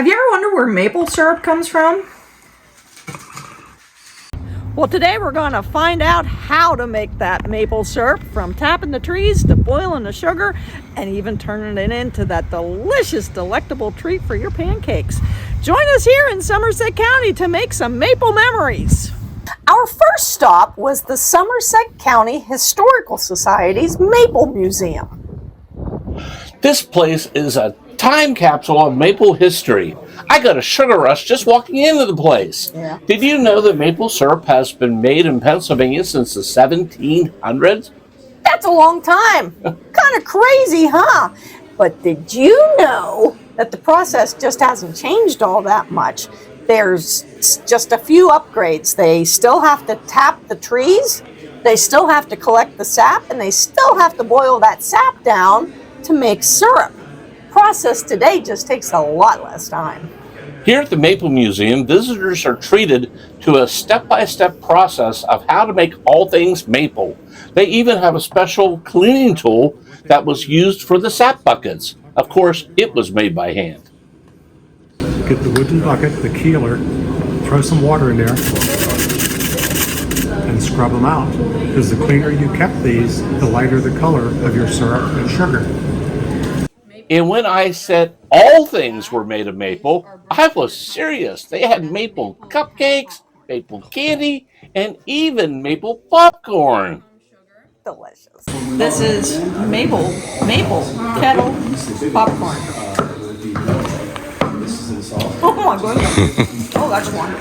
Have you ever wondered where maple syrup comes from? Well, today we're going to find out how to make that maple syrup, from tapping the trees to boiling the sugar and even turning it into that delicious, delectable treat for your pancakes. Join us here in Somerset County to make some maple memories. Our first stop was the Somerset County Historical Society's Maple Museum. This place is a time capsule of maple history. I got a sugar rush just walking into the place. Yeah. Did you know that maple syrup has been made in Pennsylvania since the 1700s? That's a long time. Kind of crazy, huh? But did you know that the process just hasn't changed all that much? There's just a few upgrades. They still have to tap the trees, they still have to collect the sap, and they still have to boil that sap down to make syrup. Process today just takes a lot less time. Here at the Maple Museum, visitors are treated to a step-by-step process of how to make all things maple. They even have a special cleaning tool that was used for the sap buckets. Of course, it was made by hand. Get the wooden bucket, the keeler, throw some water in there, and scrub them out. Because the cleaner you kept these, the lighter the color of your syrup and sugar. And when I said all things were made of maple, I was serious. They had maple cupcakes, maple candy, and even maple popcorn. Delicious. This is maple kettle popcorn. Oh my goodness. Oh, that's one.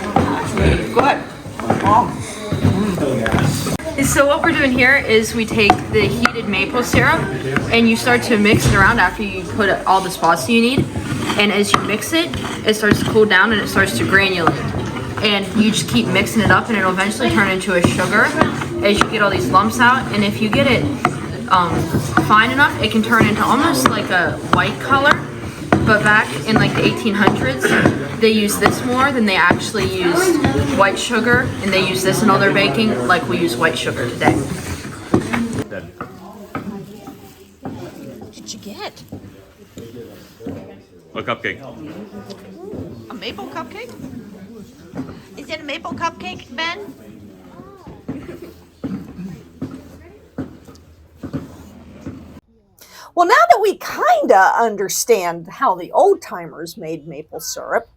Go ahead. So what we're doing here is we take the heated maple syrup and you start to mix it around after you put all the spots you need. And as you mix it, it starts to cool down and it starts to granulate. And you just keep mixing it up and it'll eventually turn into a sugar as you get all these lumps out. And if you get it fine enough, it can turn into almost like a white color. But back in like the 1800s, they used this more than they actually used white sugar, and they use this in all their baking like we use white sugar today. What did you get? A cupcake. A maple cupcake? Is it a maple cupcake, Ben? Well, now that we kinda understand how the old timers made maple syrup,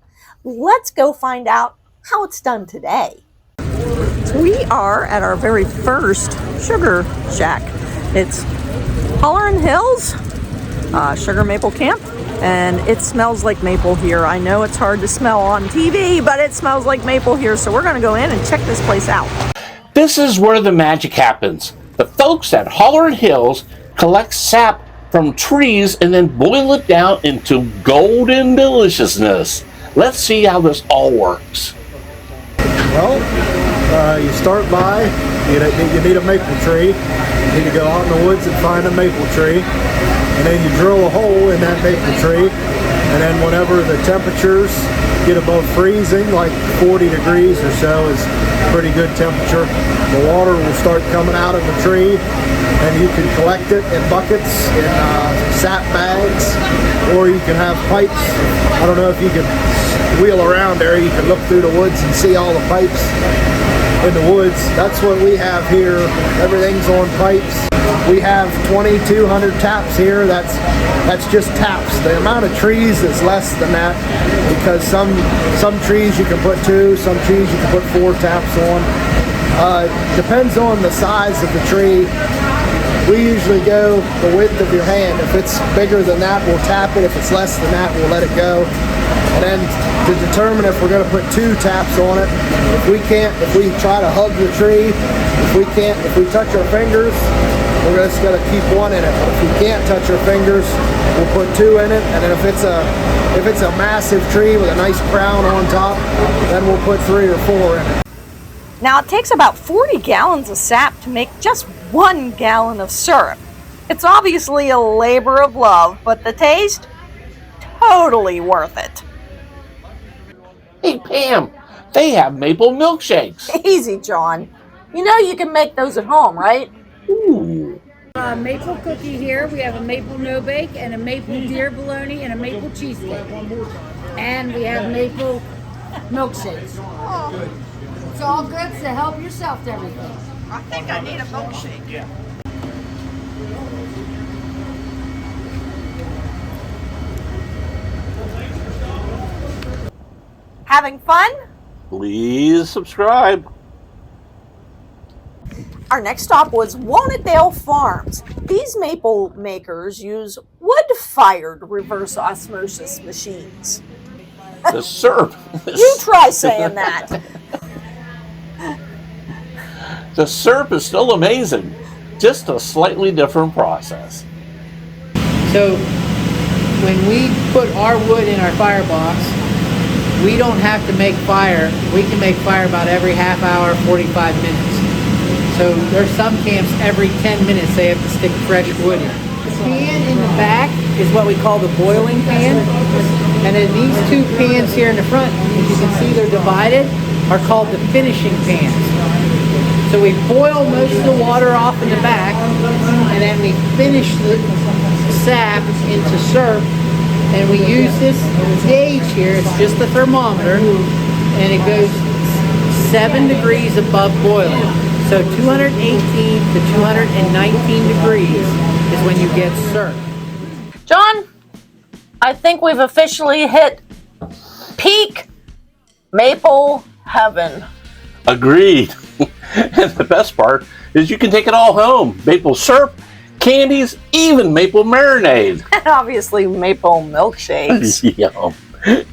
let's go find out how it's done today. We are at our very first sugar shack. It's Holler Hills Sugar Maple Camp, and it smells like maple here. I know it's hard to smell on TV, but it smells like maple here, so we're gonna go in and check this place out. This is where the magic happens. The folks at Holler Hills collect sap from trees and then boil it down into golden deliciousness. Let's see how this all works. Well, you start by, you need a maple tree. You need to go out in the woods and find a maple tree. And then you drill a hole in that maple tree. And then whenever the temperatures get above freezing, like 40 degrees or so is pretty good temperature, the water will start coming out of the tree. And you can collect it in buckets, in sap bags, or you can have pipes. I don't know if you can wheel around there. You can look through the woods and see all the pipes in the woods. That's what we have here. Everything's on pipes. We have 2,200 taps here. That's just taps. The amount of trees is less than that, because some trees you can put 2, some trees you can put 4 taps on. Depends on the size of the tree. We usually go the width of your hand. If it's bigger than that, we'll tap it. If it's less than that, we'll let it go. And then to determine if we're going to put 2 taps on it, if we try to hug the tree, if we touch our fingers, we're just going to keep 1 in it. But if we can't touch our fingers, we'll put 2 in it. And then if it's a massive tree with a nice crown on top, then we'll put 3 or 4 in it. Now, it takes about 40 gallons of sap to make just 1 gallon of syrup. It's obviously a labor of love, but the taste, totally worth it. Hey Pam, they have maple milkshakes. Easy, John. You know you can make those at home, right? Ooh. Maple cookie here. We have a maple no bake and a maple deer bologna and a maple cheesecake. And we have maple milkshakes. It's all good to help yourself to everything. I think I need a milkshake. Yeah. Having fun? Please subscribe. Our next stop was Wannadale Farms. These maple makers use wood-fired reverse osmosis machines. The syrup. You try saying that. The syrup is still amazing. Just a slightly different process. So when we put our wood in our firebox, we don't have to make fire. We can make fire about every half hour, 45 minutes. So there's some camps every 10 minutes they have to stick fresh wood in. The pan in the back is what we call the boiling pan. And then these two pans here in the front, as you can see they're divided, are called the finishing pans. So we boil most of the water off in the back, and then we finish the sap into syrup, and we use this gauge here. It's just a thermometer, and it goes 7 degrees above boiling. So 218 to 219 degrees is when you get syrup. John, I think we've officially hit peak maple heaven. Agreed. And the best part is you can take it all home. Maple syrup, candies, even maple marinade. And obviously maple milkshakes. Yum.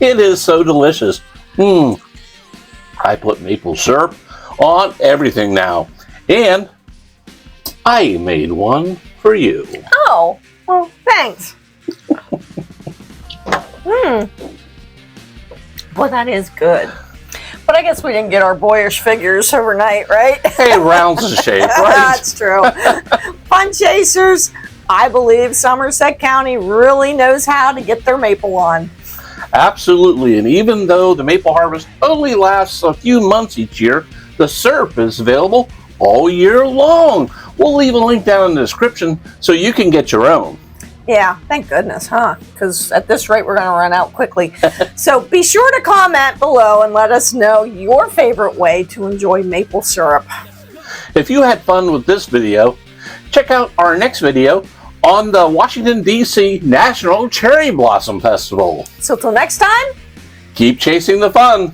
It is so delicious. I put maple syrup on everything now. And I made one for you. Oh, well, thanks. Boy, that is good. But I guess we didn't get our boyish figures overnight, right? Hey, rounds of shape, right? That's true. Fun chasers, I believe Somerset County really knows how to get their maple on. Absolutely. And even though the maple harvest only lasts a few months each year, the syrup is available all year long. We'll leave a link down in the description so you can get your own. Yeah, thank goodness, huh? Because at this rate, we're going to run out quickly. So be sure to comment below and let us know your favorite way to enjoy maple syrup. If you had fun with this video, check out our next video on the Washington, D.C. National Cherry Blossom Festival. So till next time, Keep chasing the fun.